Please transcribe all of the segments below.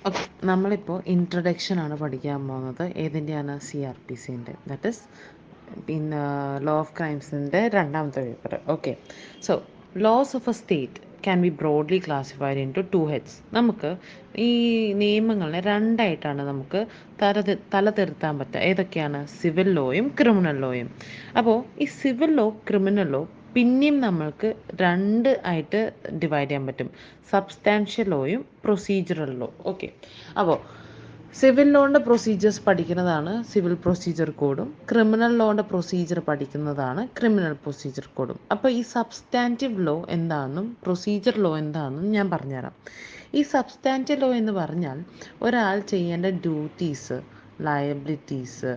Okay, നമ്മളിപ്പോൾ ഇൻട്രൊഡക്ഷനാണ് പഠിക്കാൻ പോകുന്നത്. ഏതിൻ്റെയാണ്? CRPCൻ്റെ, ദാറ്റ് ഇസ് പിന്നെ ലോ ഓഫ് ക്രൈംസിൻ്റെ രണ്ടാമത്തെ paper. Okay, so laws of a state can be broadly classified into two heads. നമുക്ക് ഈ നിയമങ്ങളെ രണ്ടായിട്ടാണ് നമുക്ക് തലതിരുത്താൻ പറ്റുക. ഏതൊക്കെയാണ്? സിവിൽ ലോയും ക്രിമിനൽ ലോയും. അപ്പോൾ ഈ സിവിൽ ലോ, ക്രിമിനൽ ലോ പിന്നെയും നമ്മൾക്ക് രണ്ട് ആയിട്ട് ഡിവൈഡ് ചെയ്യാൻ പറ്റും. സബ്സ്റ്റാൻഷ്യൽ ലോയും പ്രൊസീജിയറൽ ലോ. ഓക്കെ, അപ്പോൾ സിവിൽ ലോയുടെ പ്രൊസീജിയേഴ്സ് പഠിക്കുന്നതാണ് സിവിൽ പ്രൊസീജിയർ കോഡും, ക്രിമിനൽ ലോയുടെ പ്രൊസീജിയർ പഠിക്കുന്നതാണ് ക്രിമിനൽ പ്രൊസീജിയർ കോഡും. അപ്പോൾ ഈ സബ്സ്റ്റാൻറ്റീവ് ലോ എന്താണെന്നും പ്രൊസീജിയർ ലോ എന്താണെന്നും ഞാൻ പറഞ്ഞുതരാം. ഈ സബ്സ്റ്റാൻറ്റീവ് ലോ എന്ന് പറഞ്ഞാൽ ഒരാൾ ചെയ്യേണ്ട ഡ്യൂട്ടീസ്, ലയബിലിറ്റീസ്,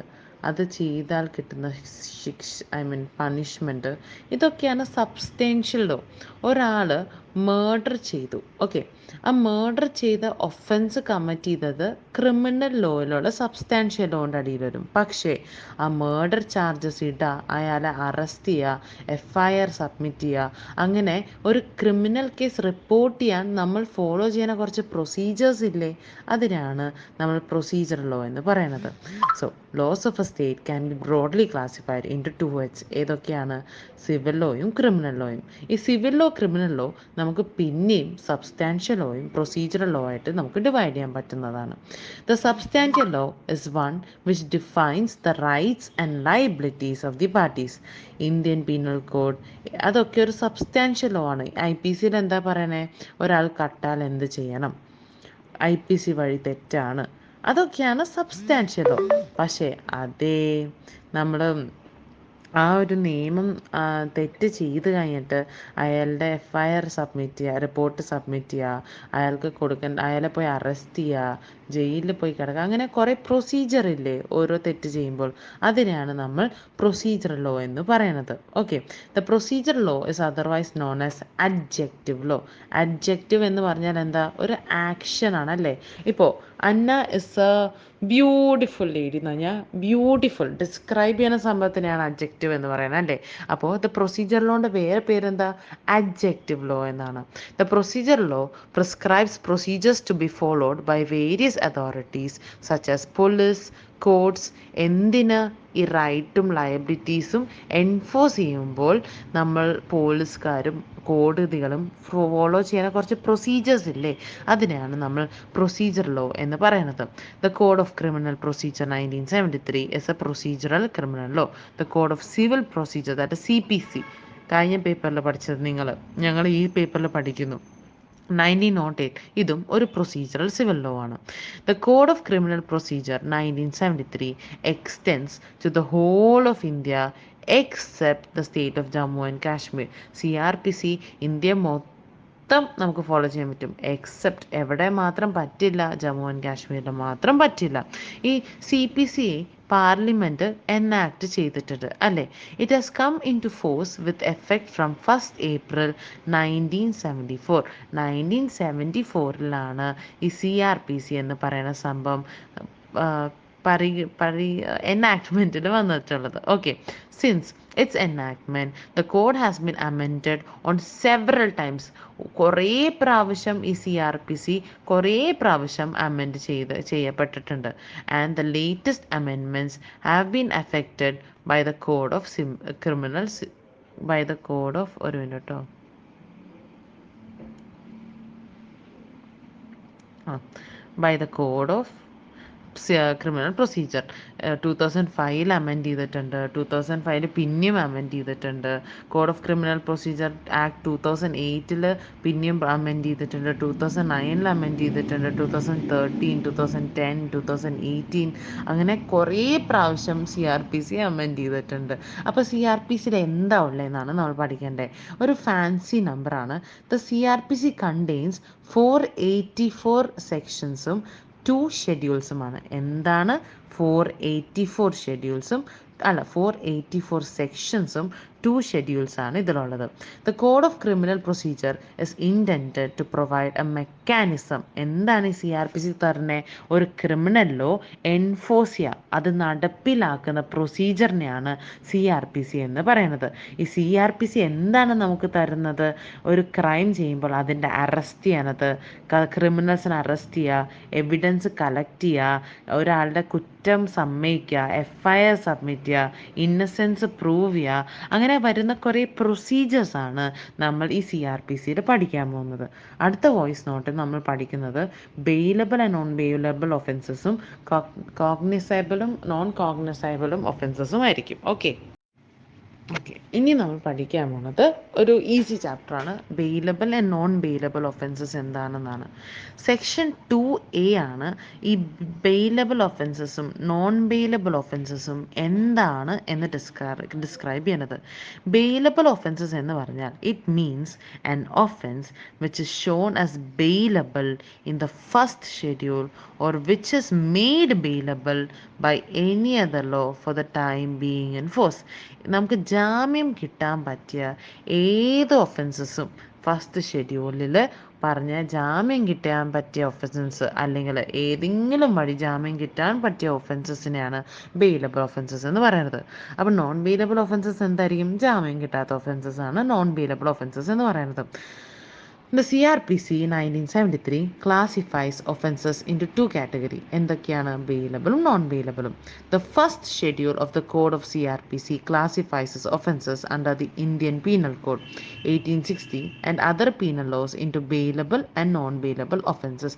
അത് ചെയ്താൽ കിട്ടുന്ന പണിഷ്മെൻറ്റ്, ഇതൊക്കെയാണ് സബ്സ്റ്റാൻഷ്യൽ ലോ. ഒരാൾ മേർഡർ ചെയ്തു, ഓക്കെ, ആ മേർഡർ ചെയ്ത ഒഫൻസ് കമ്മിറ്റ് ചെയ്തത് ക്രിമിനൽ ലോയിലുള്ള സബ്സ്റ്റാൻഷ്യൽ ലോൻ്റെ അടിയിൽ വരും. പക്ഷേ ആ മേർഡർ ചാർജസ് ഇടുക, അയാളെ അറസ്റ്റ് ചെയ്യുക, FIR സബ്മിറ്റ് ചെയ്യുക, അങ്ങനെ ഒരു ക്രിമിനൽ കേസ് റിപ്പോർട്ട് ചെയ്യാൻ നമ്മൾ ഫോളോ ചെയ്യുന്ന കുറച്ച് പ്രൊസീജിയേഴ്സ് ഇല്ലേ, അതിനാണ് നമ്മൾ പ്രൊസീജിയർ ലോ എന്ന് പറയുന്നത്. So laws of a state can be broadly classified into 2 heads. ഏതൊക്കെയാണ്? സിവിൽ ലോയും ക്രിമിനൽ ലോയും. ഈ സിവിൽ ലോ, ക്രിമിനൽ ലോ നമുക്ക് പിന്നെയും സബ്സ്റ്റാൻഷ്യൽ ലോയും പ്രൊസീജിയറൽ ലോ ആയിട്ട് നമുക്ക് ഡിവൈഡ് ചെയ്യാൻ പറ്റുന്നതാണ്. The substantial law is one which defines the rights and liabilities of the parties. Indian penal code, അതൊക്കെ ഒരു സബ്സ്റ്റാൻഷ്യൽ ലോ ആണ്. IPCയിൽ എന്താ പറയണേ? ഒരാൾ കട്ടാൽ എന്ത് ചെയ്യണം, IPC വഴി തെറ്റാണ്, അതൊക്കെയാണ് സബ്സ്റ്റാൻഷ്യൽ ലോ. പക്ഷേ അതേ നമ്മൾ ആ ഒരു നിയമം തെറ്റ് ചെയ്ത് കഴിഞ്ഞിട്ട് അയാളുടെ FIR സബ്മിറ്റ് ചെയ്യുക, റിപ്പോർട്ട് സബ്മിറ്റ് ചെയ്യുക, അയാൾക്ക് കൊടുക്കേണ്ട, അയാളെ പോയി അറസ്റ്റ് ചെയ്യുക, ജയിലിൽ പോയി കിടക്കുക, അങ്ങനെ കുറേ പ്രൊസീജിയർ ഇല്ലേ ഓരോ തെറ്റ് ചെയ്യുമ്പോൾ, അതിനെയാണ് നമ്മൾ പ്രൊസീജിയർ ലോ എന്ന് പറയുന്നത്. Okay, the procedure law is otherwise known as adjective law. Adjective എന്ന് പറഞ്ഞാൽ എന്താ? ഒരു ആക്ഷൻ ആണ് അല്ലേ. ഇപ്പോൾ Anna is a beautiful lady എന്ന് പറഞ്ഞാൽ ബ്യൂട്ടിഫുൾ ഡിസ്ക്രൈബ് ചെയ്യുന്ന സംഭവത്തിനെയാണ് അഡ്ജക്റ്റീവ് എന്ന് പറയുന്നത് അല്ലേ. അപ്പോൾ ദ പ്രൊസീജിയർ ലോൻ്റെ വേറെ പേരെന്താ? അഡ്ജക്റ്റീവ് ലോ എന്നാണ്. The procedure law prescribes procedures to be followed by various authorities such as police, courts. എന്തിന്? ഈ റൈറ്റും ലയബിലിറ്റീസും എൻഫോഴ്സ് ചെയ്യുമ്പോൾ നമ്മൾ പോലീസുകാരും കോടതികളും ഫോളോ ചെയ്യുന്ന കുറച്ച് പ്രൊസീജിയേഴ്സ് ഇല്ലേ, അതിനെയാണ് നമ്മൾ പ്രൊസീജിയർ ലോ എന്ന് പറയുന്നത്. The code of criminal procedure 1973 is a procedural criminal law. The code of civil procedure, that is CPC, കഴിഞ്ഞ പേപ്പറിൽ പഠിച്ചത് ഞങ്ങൾ ഈ പേപ്പറിൽ പഠിക്കുന്നു. 1908 ഇതും ഒരു പ്രൊസീജിയറൽ സിവിൽ ലോ ആണ്. The code of criminal procedure 1973 extends to the whole of India except the state of Jammu and Kashmir. CRPC India മൊത്തം നമുക്ക് ഫോളോ ചെയ്യാൻ പറ്റും, എക്സെപ്റ്റ് എവിടെ മാത്രം പറ്റില്ല? ജമ്മു ആൻഡ് കാശ്മീരിൽ മാത്രം പറ്റില്ല. ഈ CPC പാർലമെൻറ്റ് എനാക്ട് ചെയ്തിട്ടുണ്ട് അല്ലേ. It has come into force with effect from 1st April 1974. 1974 ഈ CRPC എന്ന് പറയുന്ന സംഭവം enactmentൽ വന്നിട്ടുള്ളത്. Okay, since its enactment the code has been amended on several times. കുറേ പ്രാവശ്യം ഈ CRPC കുറേ പ്രാവശ്യം അമെൻഡ് ചെയ്യപ്പെട്ടിട്ടുണ്ട്. And the latest amendments have been affected by the code of criminals by the code of ഒരു മിനിറ്റ് കേട്ടോ. by the code of criminal procedure 2005 amend ചെയ്തിട്ടുണ്ട്, 2005 പിന്നെയും അമെൻഡ് ചെയ്തിട്ടുണ്ട്. Code of criminal procedure act 2008 പിന്നെയും amend ചെയ്തിട്ടുണ്ട്, 2009 amend ചെയ്തിട്ടുണ്ട്, 2013, 2010, 2018, അങ്ങനെ കുറേ പ്രാവശ്യം CRPC അമെൻഡ് ചെയ്തിട്ടുണ്ട്. അപ്പോൾ CRPCയിൽ എന്താ ഉള്ളതെന്നാണ് നമ്മൾ പഠിക്കേണ്ടത്. ഒരു ഫാൻസി നമ്പറാണ്. The CRPC contains 484 സെക്ഷൻസും 2 ഷെഡ്യൂൾസുമാണ്. എന്താണ്? 484 ഷെഡ്യൂൾസും 484 സെക്ഷൻസും 2 schedules ആണ് ഇതിലുള്ളത്. The Code of Criminal Procedure is intended to provide a mechanism. എന്താണ് ഈ CRPC തരുന്ന ഒരു ക്രിമിനൽ ലോ എൻഫോഴ്സ് ചെയ്യുക, അത് നടപ്പിലാക്കുന്ന പ്രൊസീജിയറിനെയാണ് CRPC എന്ന് പറയുന്നത്. ഈ CRPC എന്താണ് നമുക്ക് തരുന്നത്? ഒരു ക്രൈം ചെയ്യുമ്പോൾ അതിൻ്റെ അറസ്റ്റ് ചെയ്യാനത്, ക്രിമിനൽസിനെ അറസ്റ്റ് ചെയ്യുക, എവിഡൻസ് കളക്ട് ചെയ്യുക, ഒരാളുടെ കുറ്റം സമ്മതിക്കുക, FIR സബ്മിറ്റ് ചെയ്യുക, ഇന്നസെൻസ് പ്രൂവ് ചെയ്യുക, അങ്ങനെ വരുന്ന കുറേ പ്രൊസീജിയേഴ്സാണ് നമ്മൾ ഈ CRPCയിൽ പഠിക്കാൻ പോകുന്നത്. അടുത്ത വോയിസ് നോട്ടിൽ നമ്മൾ പഠിക്കുന്നത് ബെയിലബിൾ ആൻഡ് നോൺ ബെയിലബിൾ ഒഫൻസസും കോഗ്നിസൈബിളും നോൺ കോഗ്നിസൈബിളും ഒഫൻസസും ആയിരിക്കും. ഓക്കെ, ഇനി നമ്മൾ പഠിക്കാൻ പോകുന്നത് ഒരു ഈസി ചാപ്റ്ററാണ്. Bailable and non bailable offences എന്താണെന്നാണ്. സെക്ഷൻ 2A ആണ് ഈ ബെയിലബിൾ ഒഫൻസസും നോൺ ബെയിലബിൾ ഒഫൻസസും എന്താണ് എന്ന് ഡിസ്ക്രൈബ് ചെയ്യുന്നത്. ബെയിലബിൾ ഒഫൻസസ് എന്ന് പറഞ്ഞാൽ it means an offence which is shown as bailable in the first schedule or which is made bailable by any other law for the time being in force. നമുക്ക് ജാമ്യം കിട്ടാൻ പറ്റിയ ഏത് ഒഫൻസസും first ഷെഡ്യൂളിൽ പറഞ്ഞ ജാമ്യം കിട്ടാൻ പറ്റിയ ഒഫൻസസ് അല്ലെങ്കിൽ ഏതെങ്കിലും വഴി ജാമ്യം കിട്ടാൻ പറ്റിയ ഒഫൻസസിനെയാണ് ബെയിലബിൾ ഒഫൻസസ് എന്ന് പറയുന്നത്. അപ്പോൾ നോൺ ബെയിലബിൾ ഒഫൻസസ് എന്തായിരിക്കും? ജാമ്യം കിട്ടാത്ത ഒഫൻസസ് ആണ് നോൺ ബെയിലബിൾ ഒഫൻസസ് എന്ന് പറയുന്നത്. The CRPC 1973 classifies offences into 2 categories. എന്തൊക്കെയാണ്? ബെയിലബിളും non ബെയിലബിളും. The first schedule of the code of CRPC classifies offences under the Indian Penal Code 1860 and other penal laws into bailable and non-bailable offences.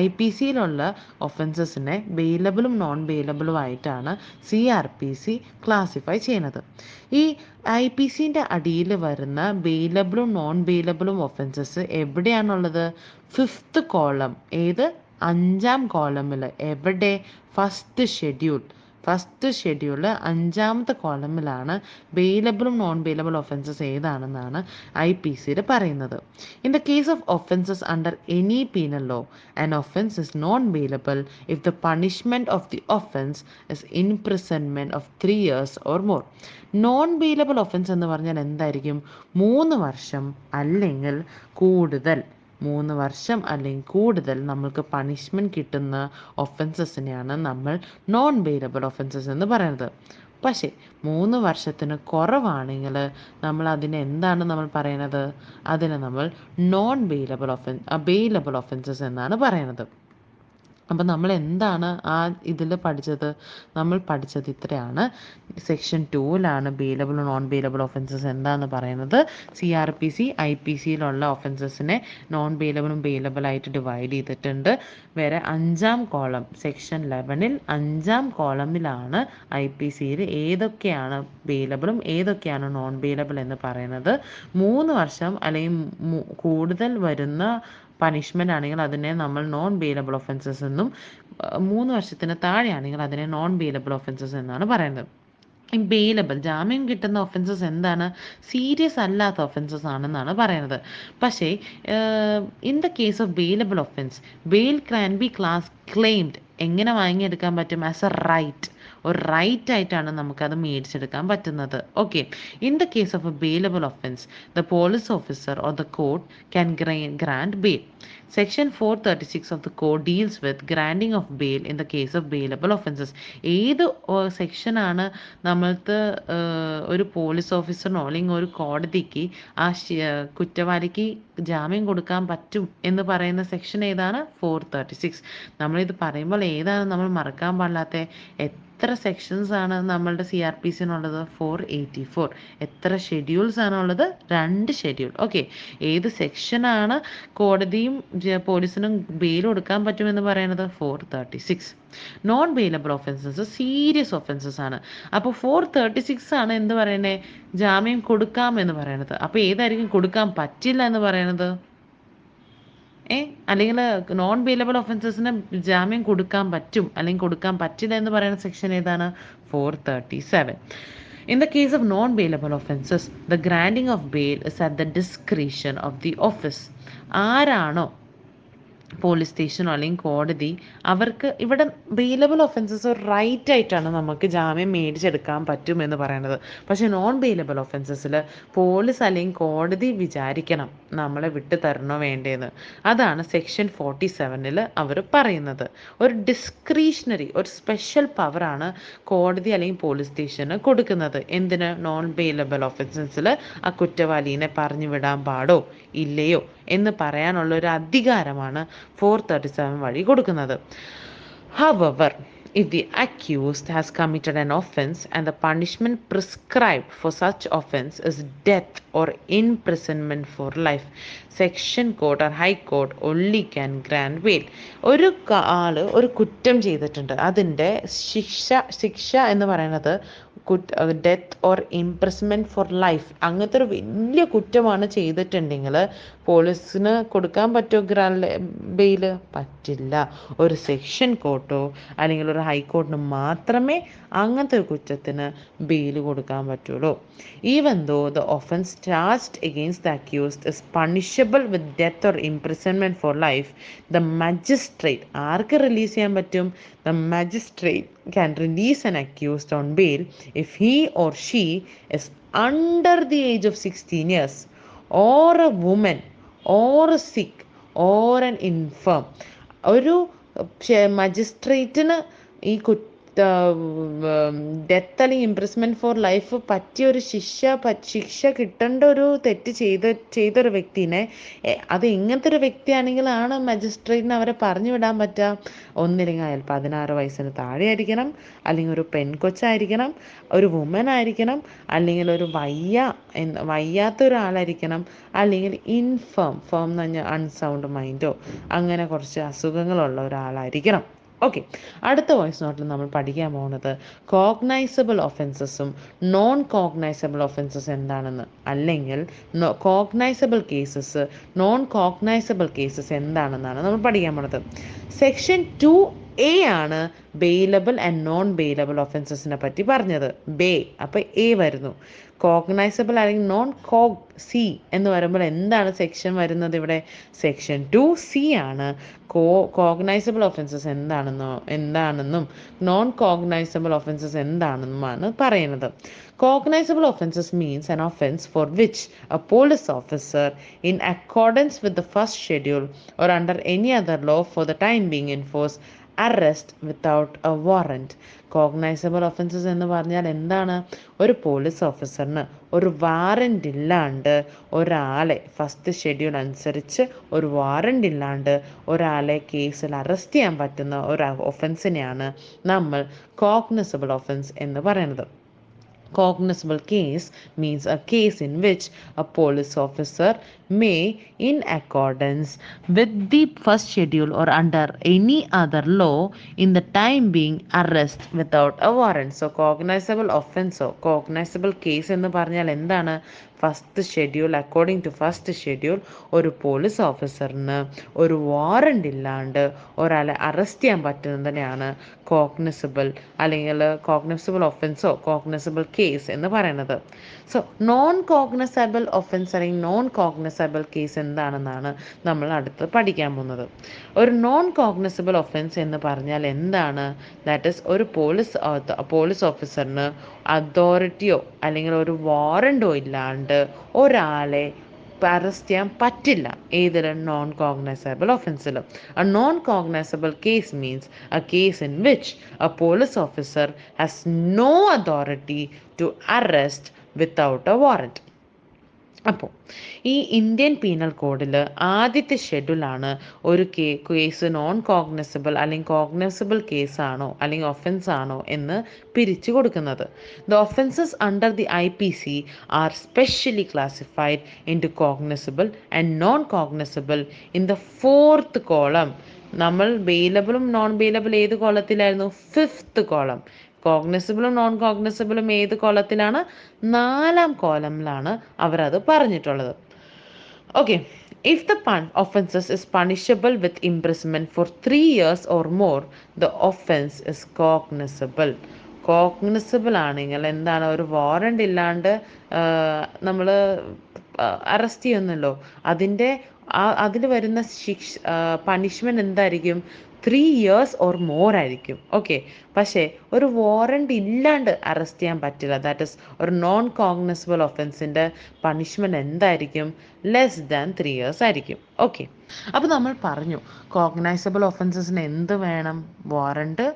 IPCയിലുള്ള ഒഫൻസസിനെ ബെയിലബിളും non ബെയിലബിളും ആയിട്ടാണ് CRPC classify ചെയ്യുന്നത്. ഈ IPCൻ്റെ അടിയിൽ വരുന്ന ബെയിലബിളും നോൺ ബെയിലബിളും ഒഫൻസസ് എവിടെയാണുള്ളത്? 5th column. ഏത്? 5ാം കോളമിൽ. എവിടെ? ഫസ്റ്റ് ഷെഡ്യൂൾ 5ാമത്തെ കോളമിലാണ് ബെയിലബിളും നോൺ ബെയിലബിൾ ഒഫൻസസ് ഏതാണെന്നാണ് IPCയിൽ പറയുന്നത്. In the case of offences under any penal law an offence is non bailable if the punishment of the offence is imprisonment of 3 years or more. Non bailable offence എന്ന് പറഞ്ഞാൽ എന്തായിരിക്കും? 3 വർഷം അല്ലെങ്കിൽ കൂടുതൽ 3 വർഷം അല്ലെങ്കിൽ കൂടുതൽ നമ്മൾക്ക് പണിഷ്മെൻറ്റ് കിട്ടുന്ന ഒഫൻസസിനെയാണ് നമ്മൾ നോൺ ബെയിലബിൾ ഒഫൻസസ് എന്ന് പറയുന്നത്. പക്ഷേ 3 വർഷത്തിന് കുറവാണെങ്കിൽ നമ്മൾ അതിനെ എന്താണ് നമ്മൾ പറയുന്നത്? അതിനെ നമ്മൾ നോൺ ബെയിലബിൾ ഒഫൻസസ് എന്നാണ് പറയുന്നത്. അപ്പം നമ്മൾ എന്താണ് ഇതിൽ പഠിച്ചത്? നമ്മൾ പഠിച്ചത് ഇത്രയാണ്. സെക്ഷൻ 2ലാണ് ബെയിലബിൾ നോൺ ബെയിലബിൾ ഒഫൻസസ് എന്താണെന്ന് പറയുന്നത്. CRPC IPCയിലുള്ള ഒഫൻസസിനെ നോൺ ബെയിലബിളും ബെയിലബിളായിട്ട് ഡിവൈഡ് ചെയ്തിട്ടുണ്ട്. വേറെ 5ാം കോളം സെക്ഷൻ 11ൽ 5ാം കോളമിലാണ് IPCയിൽ ഏതൊക്കെയാണ് ബെയിലബിളും ഏതൊക്കെയാണ് നോൺ ബെയിലബിൾ എന്ന് പറയുന്നത്. 3 വർഷം അല്ലെങ്കിൽ കൂടുതൽ വരുന്ന പണിഷ്മെൻ്റ് ആണെങ്കിൽ അതിനെ നമ്മൾ നോൺ ബെയിലബിൾ ഒഫൻസസ് എന്നും 3 വർഷത്തിന് താഴെയാണെങ്കിൽ അതിനെ നോൺ ബെയിലബിൾ ഒഫൻസസ് എന്നാണ് പറയുന്നത്. ഈ ബെയിലബിൾ ജാമ്യം കിട്ടുന്ന ഒഫൻസസ് എന്താണ്? സീരിയസ് അല്ലാത്ത ഒഫൻസസ് ആണെന്നാണ് പറയുന്നത്. പക്ഷേ in the case of bailable offence bail can be claimed. എങ്ങനെ വാങ്ങിയെടുക്കാൻ പറ്റും? As a right. ഒരു റൈറ്റ് ആയിട്ടാണ് നമുക്കത് മേടിച്ചെടുക്കാൻ പറ്റുന്നത്. Okay, in the case of a bailable offence the police officer or the court can grant bail. Section 436 of the code deals with granting of bail in the case of bailable offences. ഏത് സെക്ഷനാണ് നമ്മൾക്ക് ഒരു police ഓഫീസറിനോ അല്ലെങ്കിൽ ഒരു കോടതിക്ക് ആ കുറ്റവാളിക്ക് ജാമ്യം കൊടുക്കാൻ പറ്റും എന്ന് പറയുന്ന സെക്ഷൻ ഏതാണ്? 436. നമ്മളിത് പറയുമ്പോൾ ഏതാണ് നമ്മൾ മറക്കാൻ പാടില്ലാത്ത? എത്ര സെക്ഷൻസ് ആണ് നമ്മളുടെ CRPCനുള്ളത്? 484. എത്ര ഷെഡ്യൂൾസ് ആണുള്ളത്? 2 ഷെഡ്യൂൾ. ഓക്കെ, ഏത് സെക്ഷനാണ് കോടതിയും പോലീസിനും ബെയിൽ കൊടുക്കാൻ പറ്റുമെന്ന് പറയുന്നത്? 436. Non bailable offences serious offences ആണ്. അപ്പോൾ 436 ആണ് എന്ത് പറയണേ? ജാമ്യം കൊടുക്കാം എന്ന് പറയണത്. അപ്പോൾ ഏതായിരിക്കും കൊടുക്കാൻ പറ്റില്ല എന്ന് പറയണത്? അല്ലെങ്കിൽ നോൺ ബെയിലബിൾ ഒഫൻസസിന് ജാമ്യം കൊടുക്കാൻ പറ്റും അല്ലെങ്കിൽ കൊടുക്കാൻ പറ്റില്ല എന്ന് പറയുന്ന സെക്ഷൻ ഏതാണ്? 437. In the case of non-bailable offences, the granting of bail is at the discretion of the office. ആരാണോ പോലീസ് സ്റ്റേഷനോ അല്ലെങ്കിൽ കോടതി അവർക്ക് ഇവിടെ ബെയിലബിൾ ഒഫൻസസ് ഒരു റൈറ്റ് ആയിട്ടാണ് നമുക്ക് ജാമ്യം മേടിച്ചെടുക്കാൻ പറ്റുമെന്ന് പറയുന്നത്. പക്ഷേ നോൺ ബെയിലബിൾ ഒഫൻസസിൽ പോലീസ് അല്ലെങ്കിൽ കോടതി വിചാരിക്കണം നമ്മളെ വിട്ടു തരണോ വേണ്ടേന്ന്. അതാണ് സെക്ഷൻ 47 അവർ പറയുന്നത്. ഒരു ഡിസ്ക്രീഷണറി ഒരു സ്പെഷ്യൽ പവറാണ് കോടതി അല്ലെങ്കിൽ പോലീസ് സ്റ്റേഷന് കൊടുക്കുന്നത്. എന്തിന്? നോൺ ബെയിലബിൾ ഒഫൻസസിൽ ആ കുറ്റവാളിനെ പറഞ്ഞു വിടാൻ പാടോ ഇല്ലയോ എന്ന് പറയാനുള്ള ഒരു അധികാരമാണ് 437 വഴി കൊടുക്കുന്നത്. However, if the accused has committed an offense and the punishment prescribed for such offense is death or imprisonment for life, section court or high court only can grant bail. ഒരു ആള് ഒരു കുറ്റം ചെയ്തിട്ടുണ്ട്, അതിൻ്റെ ശിക്ഷ എന്ന് പറയുന്നത് ഡെത്ത് ഓർ ഇംപ്രിസ്മെൻറ്റ് ഫോർ ലൈഫ്, അങ്ങനത്തെ ഒരു വലിയ കുറ്റമാണ് ചെയ്തിട്ടുണ്ടെങ്കിൽ പോലീസിന് കൊടുക്കാൻ പറ്റുമോ ബെയില്? പറ്റില്ല. ഒരു സെക്ഷൻ കോർട്ടോ അല്ലെങ്കിൽ ഒരു ഹൈക്കോർട്ടിന് മാത്രമേ അങ്ങനത്തെ ഒരു കുറ്റത്തിന് ബെയില് കൊടുക്കാൻ പറ്റുള്ളൂ. Even though the offence charged against the accused is punishable with death or imprisonment for life, the magistrate ആർക്ക് റിലീസ് ചെയ്യാൻ പറ്റും? The magistrate can release an accused on bail if he or she is under the age of 16 years, or a woman, or a sick, or an infirm. ഒരു മജിസ്ട്രേറ്റിന് ഈ death അല്ലെങ്കിൽ ഇംപ്രിസ്മെൻറ്റ് four life പറ്റിയൊരു ശിക്ഷ കിട്ടേണ്ട ഒരു തെറ്റ് ചെയ്തൊരു വ്യക്തിനെ, അത് എങ്ങനത്തെ ഒരു വ്യക്തിയാണെങ്കിലാണ് മജിസ്ട്രേറ്റിന് അവരെ പറഞ്ഞു വിടാൻ പറ്റുക? ഒന്നില്ലെങ്കിൽ അയാൾ 16 വയസ്സിന് താഴെ ആയിരിക്കണം, അല്ലെങ്കിൽ ഒരു പെൺകൊച്ചായിരിക്കണം, ഒരു വുമൻ ആയിരിക്കണം, അല്ലെങ്കിൽ ഒരു വയ്യാത്ത ഒരാളായിരിക്കണം, അല്ലെങ്കിൽ ഫേം എന്ന് പറഞ്ഞാൽ അൺസൗണ്ട് മൈൻഡോ അങ്ങനെ കുറച്ച് അസുഖങ്ങളുള്ള ഒരാളായിരിക്കണം. ഓക്കെ, അടുത്ത വോയിസ് നോട്ടിൽ നമ്മൾ പഠിക്കാൻ പോകുന്നത് കോഗ്നൈസബിൾ ഒഫൻസസും നോൺ കോഗ്നൈസബിൾ ഒഫൻസസ് എന്താണെന്ന്, അല്ലെങ്കിൽ cognisable cases non cognisable cases എന്താണെന്നാണ് നമ്മൾ പഠിക്കാൻ പോകുന്നത്. സെക്ഷൻ 2A ആണ് ബെയിലബിൾ ആൻഡ് നോൺ ബെയിലബിൾ ഒഫൻസസിനെ പറ്റി പറഞ്ഞത്. അപ്പോൾ എ വരുന്നു. കോഗ്നൈസബിൾ അല്ലെങ്കിൽ നോൺ സി എന്ന് പറയുമ്പോൾ എന്താണ് സെക്ഷൻ വരുന്നത് ഇവിടെ? സെക്ഷൻ 2C ആണ് കോഗ്നൈസബിൾ ഒഫൻസസ് എന്താണെന്നും നോൺ കോഗ്നൈസബിൾ ഒഫൻസസ് എന്താണെന്നുമാണ് പറയുന്നത്. Cognizable offenses means an offense for which a police officer, in accordance with the first schedule or under any other law for the time being enforce arrest without a warrant. Cognisable offences എന്ന് പറഞ്ഞാൽ എന്താണ്? ഒരു police ഓഫീസറിന് ഒരു warrant ഇല്ലാണ്ട് ഒരാളെ first schedule അനുസരിച്ച് ഒരു warrant ഇല്ലാണ്ട് ഒരാളെ കേസിൽ അറസ്റ്റ് ചെയ്യാൻ പറ്റുന്ന ഒരു ഒഫൻസിനെയാണ് നമ്മൾ കോഗ്നൈസബിൾ ഒഫൻസ് എന്ന് പറയുന്നത്. Cognizable case means a case in which a police officer may, in accordance with the first schedule or under any other law, in the time being arrest without a warrant. So cognizable offense or cognizable case എന്ന് പറഞ്ഞാൽ എന്താണ്? First schedule, according to first schedule ഒരു police ഓഫീസറിന് ഒരു warrant ഇല്ലാണ്ട് ഒരാളെ arrest ചെയ്യാൻ പറ്റുന്നതിനെയാണ് cognizable അല്ലെങ്കിൽ cognizable Offenso cognizable case എന്ന് പറയുന്നത്. സോ നോൺ കോഗ്നിസബിൾ ഒഫൻസ് അല്ലെങ്കിൽ നോൺ കോഗ്നിസബിൾ കേസ് എന്താണെന്നാണ് നമ്മൾ അടുത്ത് പഠിക്കാൻ പോകുന്നത്. ഒരു നോൺ കോഗ്നിസബിൾ ഒഫൻസ് എന്ന് പറഞ്ഞാൽ എന്താണ്? ദാറ്റ് ഈസ് ഒരു പോലീസ് ഓഫീസറിന് അതോറിറ്റിയോ അല്ലെങ്കിൽ ഒരു വാറൻ്റോ ഇല്ലാണ്ട് ഒരാളെ അറസ്റ്റ് ചെയ്യാൻ പറ്റില്ല. ഏതിലും? നോൺ കോഗ്നൈസബിൾ ഒഫൻസിലും. A non-cognizable case means a case in which a police officer has no authority to arrest without a warrant. അപ്പോൾ ഈ ഇന്ത്യൻ പീനൽ കോഡിൽ ആദ്യത്തെ ഷെഡ്യൂളാണ് ഒരു കേസ് നോൺ കോഗ്നസിബിൾ അല്ലെങ്കിൽ കോഗ്നസിബിൾ കേസാണോ അല്ലെങ്കിൽ ഒഫൻസ് ആണോ എന്ന് പിരിച്ചു കൊടുക്കുന്നത്. The offences under the IPC are specially classified into cognizable and non cognizable in the 4th column. നമ്മൾ ബെയിലബിളും നോൺ ബെയിലബിൾ ഏത് കോളത്തിലായിരുന്നു? 5th column. കോഗ്നസിബിളും നോൺ കോഗ്നസിബിളും ഏത് കോളത്തിലാണ്? 4ാം കോളമിലാണ് അവരത് പറഞ്ഞിട്ടുള്ളത്. Okay, if the offenses is punishable with imprisonment for 3 years or more, the offense is cognizable. Cognizable ആണെങ്കിൽ എന്താണ്? ഒരു warrant ഇല്ലാണ്ട് നമ്മൾ അറസ്റ്റ് ചെയ്യുന്നല്ലോ, അതിൻ്റെ അതിൽ വരുന്ന പണിഷ്മെൻറ്റ് എന്തായിരിക്കും? 3 years ഓർ മോർ ആയിരിക്കും. ഓക്കെ, പക്ഷേ ഒരു വാറണ്ട് ഇല്ലാണ്ട് അറസ്റ്റ് ചെയ്യാൻ പറ്റില്ല. ദാറ്റ് ഇസ് ഒരു നോൺ കോഗ്നസിബിൾ ഒഫൻസിൻ്റെ പണിഷ്മെൻറ്റ് എന്തായിരിക്കും? ലെസ് ദാൻ 3 years ആയിരിക്കും. ഓക്കെ, അപ്പോൾ നമ്മൾ പറഞ്ഞു കോഗ്നൈസബിൾ ഒഫൻസസിന് എന്ത് വേണം? വാറണ്ട്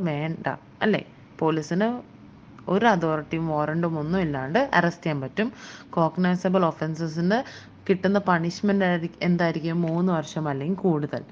വേണ്ട അല്ലേ? പോലീസിന് ഒരു അതോറിറ്റിയും വാറണ്ടും ഒന്നും ഇല്ലാണ്ട് അറസ്റ്റ് ചെയ്യാൻ പറ്റും. കോഗ്നൈസബിൾ ഒഫൻസസിന് കിട്ടുന്ന പണിഷ്മെൻറ്റ് എന്തായിരിക്കും? 3 വർഷം അല്ലെങ്കിൽ കൂടുതൽ.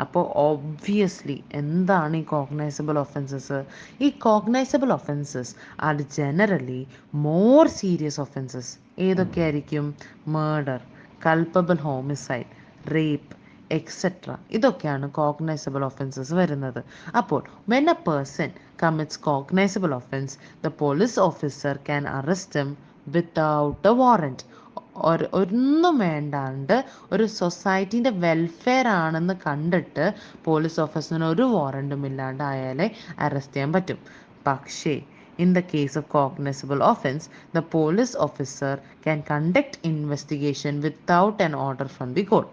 അപ്പോൾ ഒബ്വിയസ്ലി എന്താണ് ഈ കോഗ്നൈസബിൾ ഒഫൻസസ്? ഈ cognizable offences are generally more serious offences. ഏതൊക്കെയായിരിക്കും? Murder, culpable homicide, rape, etcetera. ഇതൊക്കെയാണ് കോഗ്നൈസബിൾ ഒഫൻസസ് വരുന്നത്. അപ്പോൾ when a person commits cognizable offense, the police officer can arrest him without a warrant. ഒന്നും വേണ്ടാണ്ട് ഒരു സൊസൈറ്റീൻ്റെ welfare ആണെന്ന് കണ്ടിട്ട് police ഓഫീസറിന് ഒരു വാറണ്ടും ഇല്ലാണ്ട് അയാളെ അറസ്റ്റ് ചെയ്യാൻ പറ്റും. പക്ഷേ in the case of cognizable offense, the police officer can conduct investigation without an order from the court.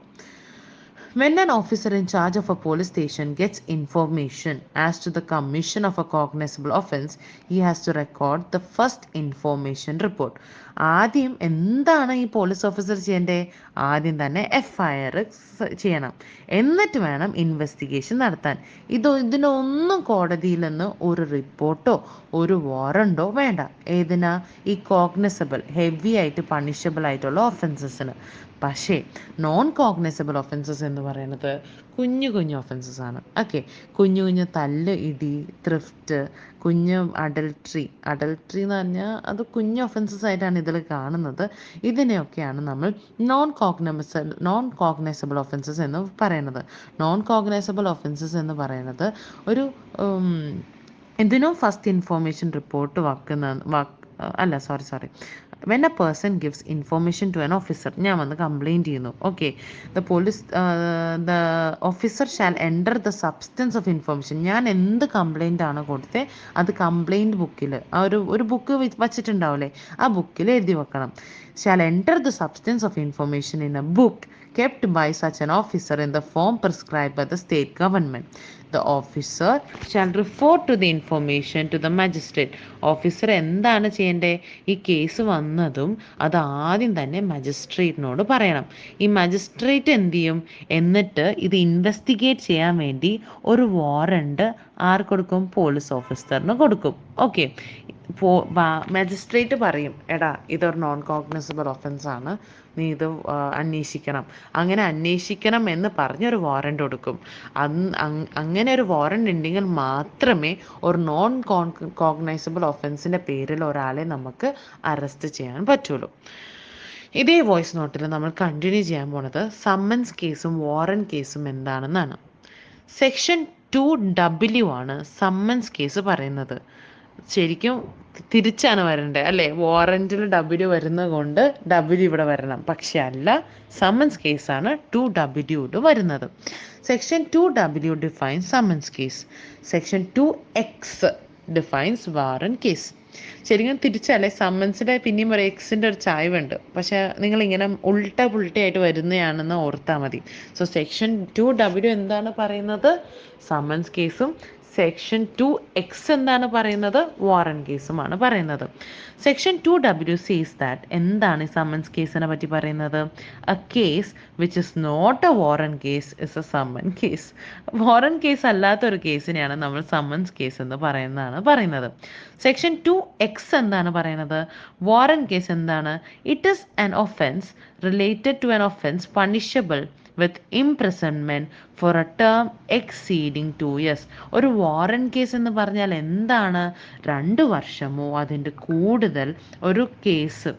When an officer in charge of a police station gets information as to the commission of a cognizable offense, he has to record the first information report. ആദ്യം എന്താണ് ഈ police officer ചെയ്യേണ്ടത്? ആദ്യം തന്നെ FIR ചെയ്യണം, എന്നിട്ട് വേണം investigation നടത്താൻ. ഇതിനൊന്നും കോടതിയിൽ നിന്ന് ഒരു റിപ്പോർട്ടോ ഒരു വാറണ്ടോ വേണ്ട. ഏതിനാ? ഈ കോഗ്നൈസബിൾ ഹെവി ആയിട്ട് പണിഷബിൾ ആയിട്ടുള്ള ഒഫൻസസിന്. പക്ഷേ നോൺ കോഗ്നൈസബിൾ ഒഫൻസസ് എന്ന് പറയുന്നത് കുഞ്ഞു കുഞ്ഞു ഒഫൻസസ് ആണ്. ഓക്കെ, കുഞ്ഞു കുഞ്ഞു തല്ല്, ഇടി, ത്രിഫ്റ്റ്, കുഞ്ഞു അഡൽട്രി എന്ന് പറഞ്ഞാൽ അത് കുഞ്ഞു ഒഫൻസസ് ആയിട്ടാണ് ഇതിൽ കാണുന്നത്. ഇതിനെയൊക്കെയാണ് നമ്മൾ നോൺ കോഗ്നൈസബിൾ ഒഫൻസസ് എന്ന് പറയുന്നത്. നോൺ കോഗ്നൈസബിൾ ഒഫൻസസ് എന്ന് പറയുന്നത് ഒരു ഇതിനും first information report when a person gives information to an officer, ഞാൻ വന്ന് കംപ്ലൈൻറ്റ് ചെയ്യുന്നു. Okay, the officer shall enter the substance of information. ഞാൻ എന്ത് കംപ്ലൈൻ്റ് ആണ് കൊടുത്തത് അത് കംപ്ലൈൻറ്റ് ബുക്കിൽ ഒരു ബുക്ക് വച്ചിട്ടുണ്ടാവില്ലേ, ആ ബുക്കിൽ എഴുതി വെക്കണം. shall enter the substance of information in a book kept by such an officer in the form prescribed by the state government. The officer shall refer to the information to the magistrate. Officer എന്താണ് ചെയ്യേണ്ടത്? ഈ case വന്നതും അത് ആദ്യം തന്നെ മജിസ്ട്രേറ്റിനോട് പറയണം. ഈ magistrate എന്ത് ചെയ്യും? എന്നിട്ട് ഇത് ഇൻവെസ്റ്റിഗേറ്റ് ചെയ്യാൻ വേണ്ടി ഒരു വാറണ്ട് ആർക്ക് കൊടുക്കും? പോലീസ് ഓഫീസറിന് കൊടുക്കും. ഓക്കെ, മജിസ്ട്രേറ്റ് പറയും, എടാ ഇതൊരു നോൺ കോഗ്നൈസബിൾ ഒഫൻസ് ആണ്, നീ ഇത് അന്വേഷിക്കണം. അങ്ങനെ അന്വേഷിക്കണം എന്ന് പറഞ്ഞൊരു വാറണ്ട് കൊടുക്കും. അങ്ങനെ ഒരു വാറണ്ട് ഉണ്ടെങ്കിൽ മാത്രമേ ഒരു നോൺ കോഗ്നൈസബിൾ ഒഫൻസിൻ്റെ പേരിൽ ഒരാളെ നമുക്ക് അറസ്റ്റ് ചെയ്യാൻ പറ്റുള്ളൂ. ഇതേ വോയിസ് നോട്ടിൽ നമ്മൾ കണ്ടിന്യൂ ചെയ്യാൻ പോണത് സമ്മൻസ് കേസും വാറണ്ട് കേസും എന്താണെന്നാണ്. സെക്ഷൻ 2W ആണ് സമ്മൻസ് കേസ് പറയുന്നത്. ശരിക്കും തിരിച്ചാണ് വരേണ്ടത് അല്ലേ? വാറൻറ്റിൽ W വരുന്നത് കൊണ്ട് W ഇവിടെ വരണം. പക്ഷെ അല്ല, സമ്മൻസ് കേസാണ് 2W വരുന്നത്. Section 2W defines summons case. Section 2X defines warrant case. ശരിക്കും തിരിച്ചല്ലേ? സമ്മൻസിൻ്റെ പിന്നെയും ഒരു എക്സിൻ്റെ ഒരു ചായ്വുണ്ട്, പക്ഷെ നിങ്ങളിങ്ങനെ പുൾട്ടയായിട്ട് വരുന്നതാണെന്ന് ഓർത്താൽ മതി. സോ സെക്ഷൻ 2W എന്താണ് പറയുന്നത്? സമ്മൻസ് കേസും സെക്ഷൻ 2X എന്താണ് പറയുന്നത്? വാറന്റ് കേസുമാണ് പറയുന്നത്. സെക്ഷൻ 2W സീസ് ദാറ്റ് എന്താണ് ഈ സമ്മൻസ് കേസിനെ പറ്റി പറയുന്നത്? A case which is not a warrant case is a summon case. Warrant case അല്ലാത്തൊരു കേസിനെയാണ് നമ്മൾ സമ്മൻസ് കേസ് എന്ന് പറയുന്നത്. സെക്ഷൻ 2X എന്താണ് പറയുന്നത്? വാറന്റ് കേസ് എന്താണ്? It is an offence related to an offence punishable with imprisonment for a term exceeding 2 years. ഒരു warrant case എന്ന് പറഞ്ഞാൽ എന്താണ്? 2 വർഷമോ അതിൻ്റെ കൂടുതൽ ഒരു കേസ്,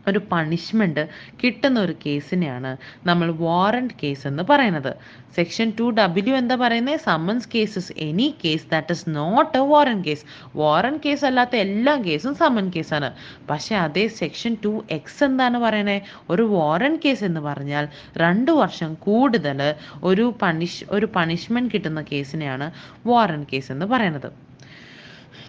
ഒരു പണിഷ്മെൻറ്റ് കിട്ടുന്ന ഒരു കേസിനെയാണ് നമ്മൾ വാറന്റ് കേസ് എന്ന് പറയുന്നത്. സെക്ഷൻ 2W എന്താ പറയുന്നത്? Summons cases any case that is not a warrant case. Warrant case അല്ലാത്ത എല്ലാ കേസും സമ്മൻ കേസാണ്. പക്ഷേ അതേ സെക്ഷൻ 2X എന്താണ് പറയുന്നത്? ഒരു വാറന്റ് കേസ് എന്ന് പറഞ്ഞാൽ 2 വർഷം കൂടുതൽ ഒരു പണിഷ്മെൻറ്റ് കിട്ടുന്ന കേസിനെയാണ് വാറന്റ് കേസ് എന്ന് പറയുന്നത്.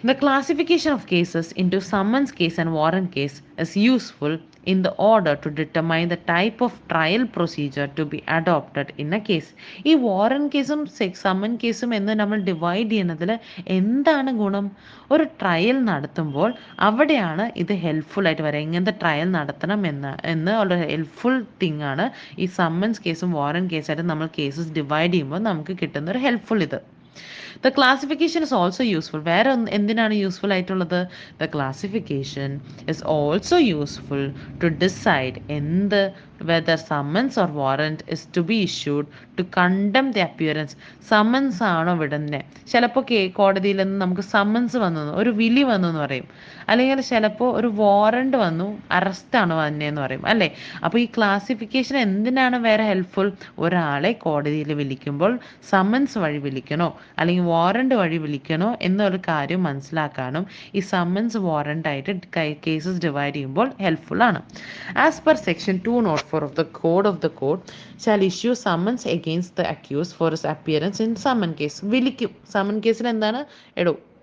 The classification of cases into summons case and warrant case is useful in the order to determine the type of trial procedure to be adopted in a case. ഈ warrant കേസും someone കേസും എന്ന് നമ്മൾ divide ചെയ്യുന്നതിൽ എന്താണ് ഗുണം? ഒരു trial നടത്തുമ്പോൾ അവിടെയാണ് ഇത് ഹെൽപ്ഫുൾ ആയിട്ട് വരിക. എങ്ങനത്തെ ട്രയൽ നടത്തണം എന്ന് ഉള്ള ഹെൽപ്ഫുൾ തിങ് ആണ് ഈ സമ്മൻസ് കേസും വാറന്റ് കേസായിട്ട് നമ്മൾ കേസസ് ഡിവൈഡ് ചെയ്യുമ്പോൾ നമുക്ക് കിട്ടുന്ന ഒരു ഹെൽപ്ഫുൾ ഇത്. The classification is also useful. വേറെ എന്തിനാണ് യൂസ്ഫുൾ ആയിട്ടുള്ളത്? The classification is also useful to decide whether summons or warrant is to be issued to condemn the appearance. Summons ആണോ വിടുന്നത്? ചിലപ്പോൾ കോടതിയിൽ നിന്ന് നമുക്ക് സമ്മൻസ് വന്നു, ഒരു വിളി വന്നു എന്ന് പറയും, അല്ലെങ്കിൽ ചിലപ്പോൾ ഒരു വാറണ്ട് വന്നു, അറസ്റ്റാണ് വന്നതെന്ന് പറയും അല്ലേ. അപ്പോൾ ഈ ക്ലാസിഫിക്കേഷൻ എന്തിനാണ് വേറെ ഹെൽപ്ഫുൾ? ഒരാളെ കോടതിയിൽ വിളിക്കുമ്പോൾ സമ്മൻസ് വഴി വിളിക്കണോ അല്ലെങ്കിൽ വാറണ്ട് വഴി വിളിക്കണോ എന്നൊരു കാര്യം മനസ്സിലാക്കാനും ഈ സമ്മൻസ് വാറണ്ട് ആയിട്ട് കേസസ് ഡിവൈഡ് ചെയ്യുമ്പോൾ ഹെൽപ്ഫുൾ ആണ്. As per section 204 of the code of the code shall issue summons against the accused for his appearance in summon case. വിളിക്കും. സമ്മൺ കേസിൽ എന്താണ്?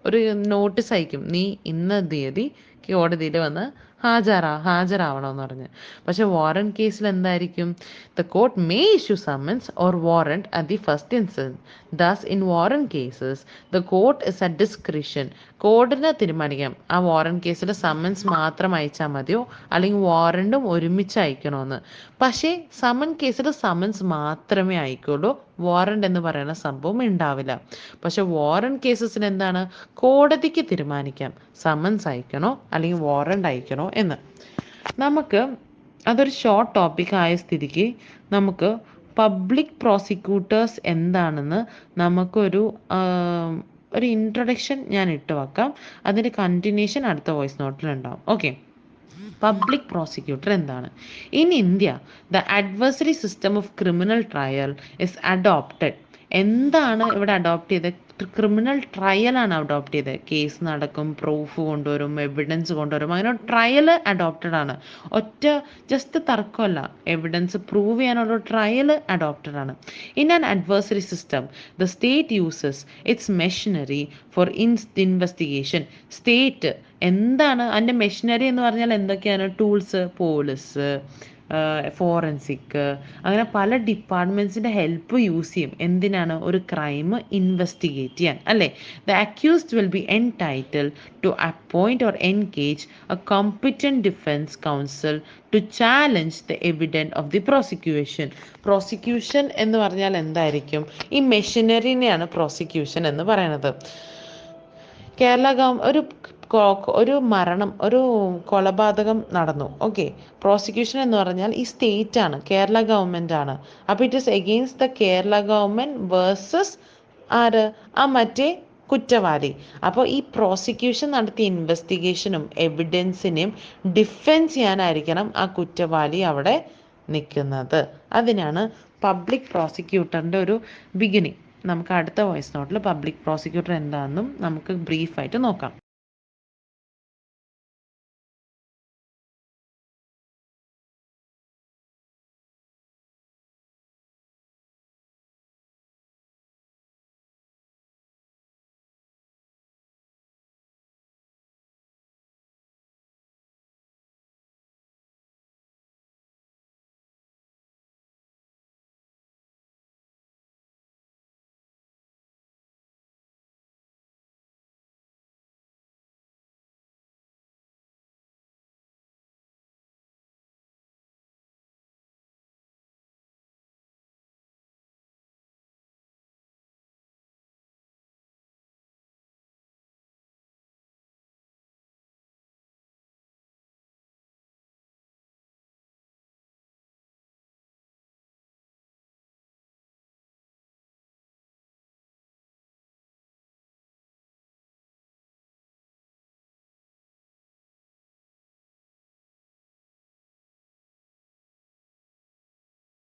ഒരു നോട്ടീസ് അയക്കും, നീ ഇന്ന തീയതി കോടതിയിൽ വന്ന് ഹാജരാവണമെന്ന് പറഞ്ഞ്. പക്ഷെ വാറന്റ് കേസിൽ എന്തായിരിക്കും? The court may issue summons or warrant at the first instance. Thus in warrant cases the court is at discretion. കോടതിനെ തീരുമാനിക്കാം ആ വാറന്റ് കേസിൽ സമ്മൻസ് മാത്രം അയച്ചാൽ മതിയോ അല്ലെങ്കിൽ വാറന്റും ഒരുമിച്ച് അയക്കണമെന്ന്. പക്ഷേ സമ്മൺ കേസിൽ സമ്മൻസ് മാത്രമേ അയക്കുള്ളൂ, വാറന്റ് എന്ന് പറയുന്ന സംഭവം ഉണ്ടാവില്ല. പക്ഷെ വാറന്റ് കേസസിന് എന്താണ്? കോടതിക്ക് തീരുമാനിക്കാം സമ്മൻസ് അയക്കണോ അല്ലെങ്കിൽ വാറന്റ് അയക്കണോ എന്ന്. നമുക്ക് അതൊരു ഷോർട്ട് ടോപ്പിക് ആയ സ്ഥിതിക്ക് നമുക്ക് പബ്ലിക് പ്രോസിക്യൂട്ടേഴ്സ് എന്താണെന്ന് നമുക്കൊരു ഇൻട്രൊഡക്ഷൻ ഞാൻ ഇട്ട് വെക്കാം. അതിൻ്റെ കണ്ടിന്യൂഷൻ അടുത്ത വോയിസ് നോട്ടിലുണ്ടാവും. ഓക്കെ, പബ്ലിക് പ്രോസിക്യൂട്ടർ എന്താണ്? In India the adversary system of criminal trial is adopted. എന്താണ് ഇവിടെ അഡോപ്റ്റ് ചെയ്തത്? ക്രിമിനൽ ട്രയലാണ് അഡോപ്റ്റ് ചെയ്തത്. കേസ് നടക്കും, പ്രൂഫ് കൊണ്ടുവരും, എവിഡൻസ് കൊണ്ടുവരും, അങ്ങനെ ട്രയൽ അഡോപ്റ്റഡ് ആണ്. ജസ്റ്റ് തർക്കമല്ല, എവിഡൻസ് പ്രൂവ് ചെയ്യാനുള്ള ട്രയൽ അഡോപ്റ്റഡ് ആണ്. In an adversary system the state uses its machinery for investigation. State എന്താണ് അതിൻ്റെ മെഷീനറി എന്ന് പറഞ്ഞാൽ എന്തൊക്കെയാണ്? ടൂൾസ്, പോലീസ്, ഫോറൻസിക്, അങ്ങനെ പല ഡിപ്പാർട്ട്മെൻറ്റ്സിൻ്റെ ഹെൽപ്പ് യൂസ് ചെയ്യും. എന്തിനാണ്? ഒരു ക്രൈം ഇൻവെസ്റ്റിഗേറ്റ് ചെയ്യാൻ അല്ലേ. The accused will be entitled to appoint or engage a competent defence counsel to challenge the evidence of the prosecution. Prosecution എന്ന് പറഞ്ഞാൽ എന്തായിരിക്കും? ഈ മെഷീനറിനെയാണ് പ്രോസിക്യൂഷൻ എന്ന് പറയുന്നത്. ഒരു മരണം, ഒരു കൊലപാതകം നടന്നു. ഓക്കെ, പ്രോസിക്യൂഷൻ എന്ന് പറഞ്ഞാൽ ഈ സ്റ്റേറ്റ് ആണ്, കേരള ഗവൺമെൻറ് ആണ്. അപ്പോൾ it is against the Kerala government versus ആര്? ആ മറ്റേ കുറ്റവാളി. അപ്പോൾ ഈ പ്രോസിക്യൂഷൻ നടത്തിയ ഇൻവെസ്റ്റിഗേഷനും എവിഡൻസിനെയും ഡിഫെൻസ് ചെയ്യാനായിരിക്കണം ആ കുറ്റവാളി അവിടെ നിൽക്കുന്നത്. അതിനാണ് പബ്ലിക് പ്രോസിക്യൂട്ടറിൻ്റെ ഒരു ബിഗിനിങ്. നമുക്ക് അടുത്ത വോയിസ് നോട്ടിൽ പബ്ലിക് പ്രോസിക്യൂട്ടർ എന്താണെന്നും നമുക്ക് ബ്രീഫായിട്ട് നോക്കാം.